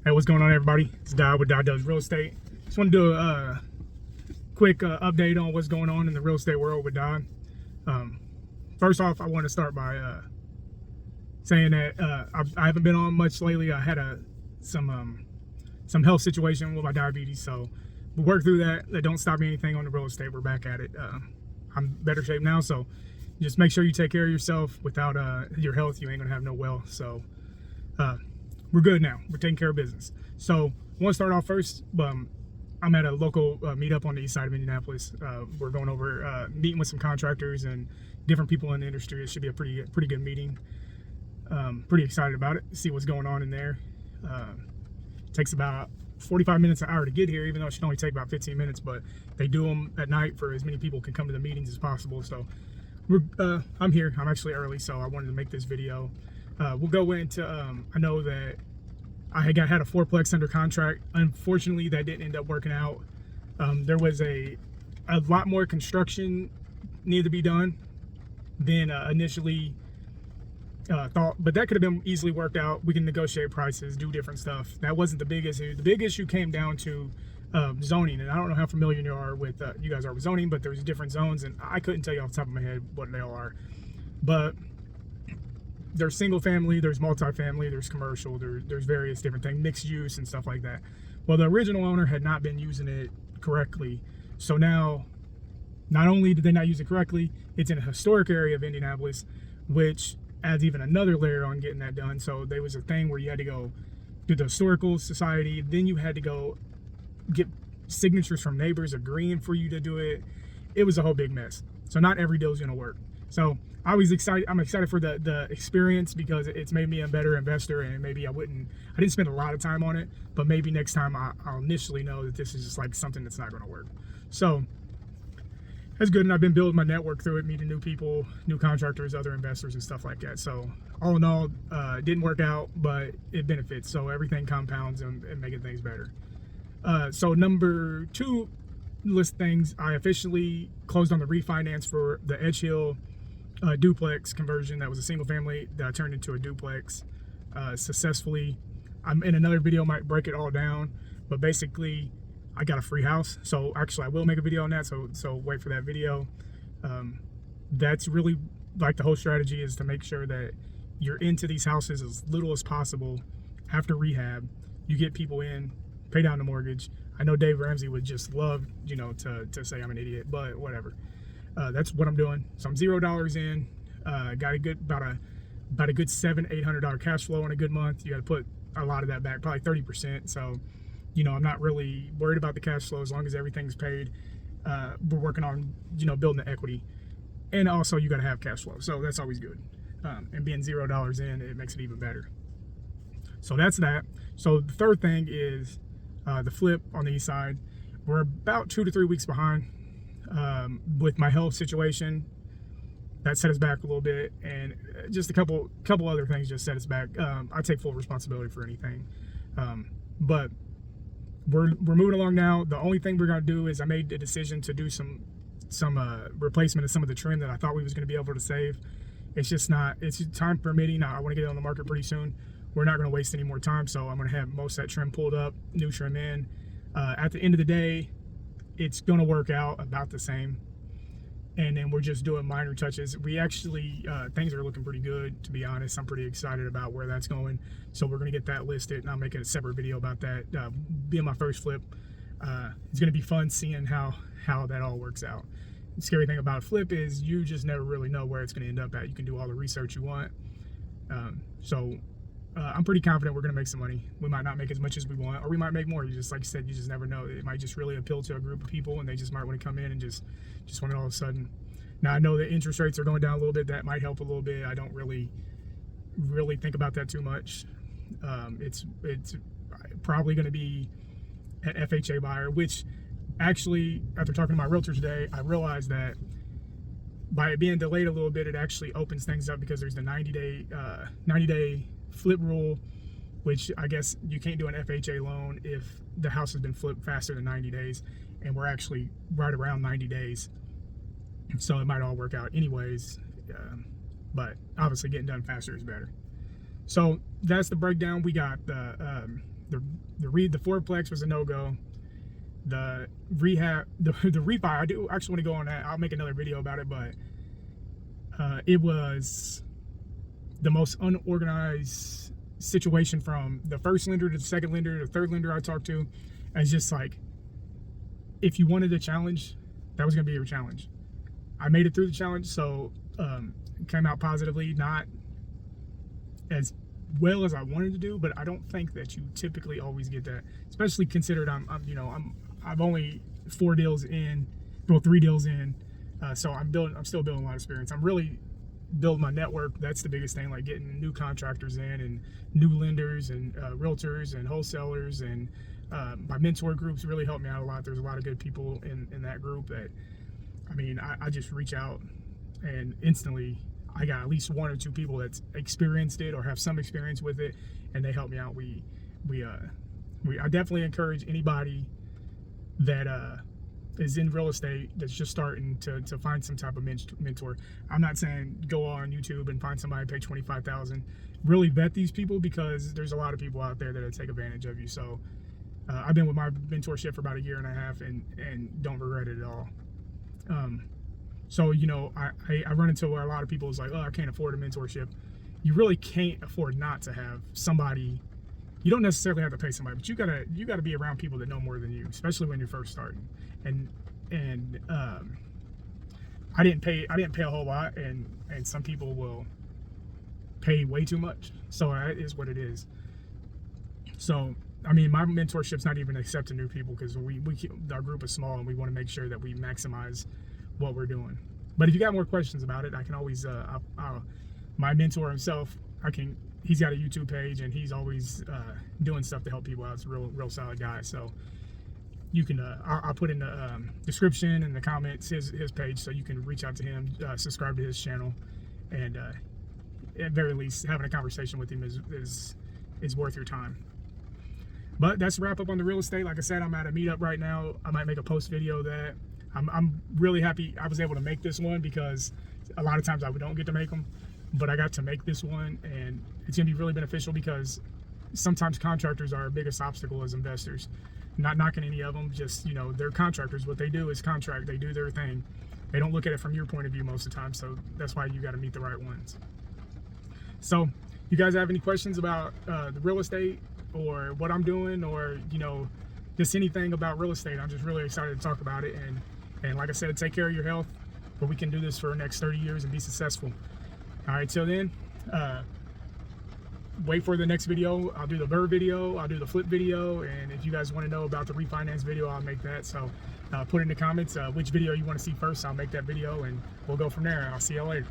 Hey, what's going on, everybody? It's Dodd with Dodd Does Real Estate. Just want to do a quick update on what's going on in the real estate world with Dodd. First off, I want to start by saying that I haven't been on much lately. I had some health situation with my diabetes, so we worked through that. That don't stop me anything on the real estate. We're back at it. I'm in better shape now, so just make sure you take care of yourself. Without your health, you ain't gonna have no wealth. So we're good now. We're taking care of business. So I want to start off first. I'm at a local meetup on the east side of Indianapolis. We're going over meeting with some contractors and different people in the industry. It should be a pretty good meeting. Pretty excited about it. See what's going on in there. Takes about 45 minutes, an hour to get here, even though it should only take about 15 minutes. But they do them at night for as many people can come to the meetings as possible. So I'm here. I'm actually early, so I wanted to make this video. We'll go into, I know that I had a fourplex under contract. Unfortunately, that didn't end up working out. There was a lot more construction needed to be done than initially thought, but that could have been easily worked out. We can negotiate prices, do different stuff. That wasn't the big issue. The big issue came down to zoning, and I don't know how familiar you are with you guys are with zoning, but there's different zones, and I couldn't tell you off the top of my head what they all are. But there's single family, there's multifamily, there's commercial, there's various different things, mixed use and stuff like that. Well, the original owner had not been using it correctly. So now, not only did they not use it correctly, it's in a historic area of Indianapolis, which adds even another layer on getting that done. So there was a thing where you had to go to the historical society, then you had to go get signatures from neighbors agreeing for you to do it. It was a whole big mess. So not every deal is gonna work. So I'm excited for the experience, because it's made me a better investor, and maybe I didn't spend a lot of time on it, but maybe next time I'll initially know that this is just like something that's not going to work. So that's good, and I've been building my network through it, meeting new people, new contractors, other investors, and stuff like that. So all in all, it didn't work out, but it benefits. So everything compounds and making things better. So number 2 list things, I officially closed on the refinance for the Edge Hill duplex conversion. That was a single family that I turned into a duplex successfully. I'm in another video, might break it all down, but basically I got a free house. So actually I will make a video on that, so wait for that video. That's really like the whole strategy, is to make sure that you're into these houses as little as possible. After rehab, you get people in, pay down the mortgage. I know Dave Ramsey would just love, to say I'm an idiot, but whatever. That's what I'm doing. So I'm $0 in. Got about a good $700-800 cash flow in a good month. You got to put a lot of that back, probably 30%. So, I'm not really worried about the cash flow as long as everything's paid. We're working on, building the equity, and also you got to have cash flow. So that's always good. And being $0 in, it makes it even better. So that's that. So the third thing is the flip on the east side. We're about 2 to 3 weeks behind. With my health situation, that set us back a little bit, and just a couple other things just set us back. I take full responsibility for anything, but we're moving along now. The only thing we're gonna do is I made the decision to do some replacement of some of the trim that I thought we was gonna be able to save. It's just not. It's time permitting. I want to get it on the market pretty soon. We're not gonna waste any more time, so I'm gonna have most of that trim pulled up, new trim in. At the end of the day, it's going to work out about the same, and then we're just doing minor touches. We actually things are looking pretty good, to be honest. I'm pretty excited about where that's going, so we're going to get that listed, and I'll make a separate video about that. Being my first flip, it's going to be fun seeing how that all works out. The scary thing about a flip is you just never really know where it's going to end up at. You can do all the research you want, so I'm pretty confident we're going to make some money. We might not make as much as we want, or we might make more. You just, like you said, you just never know. It might just really appeal to a group of people, and they just might want to come in and just want it all of a sudden. Now, I know that interest rates are going down a little bit. That might help a little bit. I don't really think about that too much. It's probably going to be an FHA buyer, which actually, after talking to my realtor today, I realized that by it being delayed a little bit, it actually opens things up, because there's the 90-day flip rule, which I guess you can't do an FHA loan if the house has been flipped faster than 90 days, and we're actually right around 90 days, so it might all work out anyways, but obviously getting done faster is better. So that's the breakdown. We got the the fourplex was a no-go. The rehab, the refi, I do actually want to go on that. I'll make another video about it, but it was the most unorganized situation, from the first lender to the second lender to the third lender I talked to. It's just like, if you wanted a challenge, that was going to be your challenge. I made it through the challenge, so came out positively, not as well as I wanted to do, but I don't think that you typically always get that, especially considered I've only 4 deals in, well, 3 deals in, so I'm still building a lot of experience. I'm really building my network. That's the biggest thing, like getting new contractors in and new lenders and realtors and wholesalers, and my mentor groups really helped me out a lot. There's a lot of good people in that group that, I mean, I just reach out and instantly I got at least 1 or 2 people that's experienced it or have some experience with it, and they help me out. I definitely encourage anybody that is in real estate that's just starting to find some type of mentor. I'm not saying go on YouTube and find somebody, pay $25,000. Really vet these people, because there's a lot of people out there that'll take advantage of you. So I've been with my mentorship for about 1.5 years and don't regret it at all. So, you know, I run into where a lot of people is like, oh, I can't afford a mentorship. You really can't afford not to have somebody. You don't necessarily have to pay somebody, but you gotta be around people that know more than you, especially when you're first starting. And I didn't pay a whole lot, and some people will pay way too much. So it is what it is. So I mean, my mentorship's not even accepting new people, because our group is small and we want to make sure that we maximize what we're doing. But if you got more questions about it, I can always my mentor himself, he's got a YouTube page, and he's always doing stuff to help people out. It's a real solid guy. So you can I'll put in the description and the comments his page, so you can reach out to him, subscribe to his channel, and at very least having a conversation with him is worth your time. But that's a wrap up on the real estate. Like I said, I'm at a meetup right now. I might make a post video of that. I'm really happy I was able to make this one, because a lot of times I don't get to make them, but I got to make this one, and it's gonna be really beneficial, because sometimes contractors are our biggest obstacle as investors. Not knocking any of them, just, you know, they're contractors. What they do is contract. They do their thing. They don't look at it from your point of view most of the time, so that's why you got to meet the right ones. So you guys have any questions about the real estate, or what I'm doing, or, you know, just anything about real estate, I'm just really excited to talk about it. And like I said, take care of your health, but we can do this for the next 30 years and be successful. All right, till then, wait for the next video. I'll do the BRRRR video, I'll do the flip video, and if you guys want to know about the refinance video, I'll make that. So put in the comments which video you want to see first. I'll make that video, and we'll go from there. I'll see you later.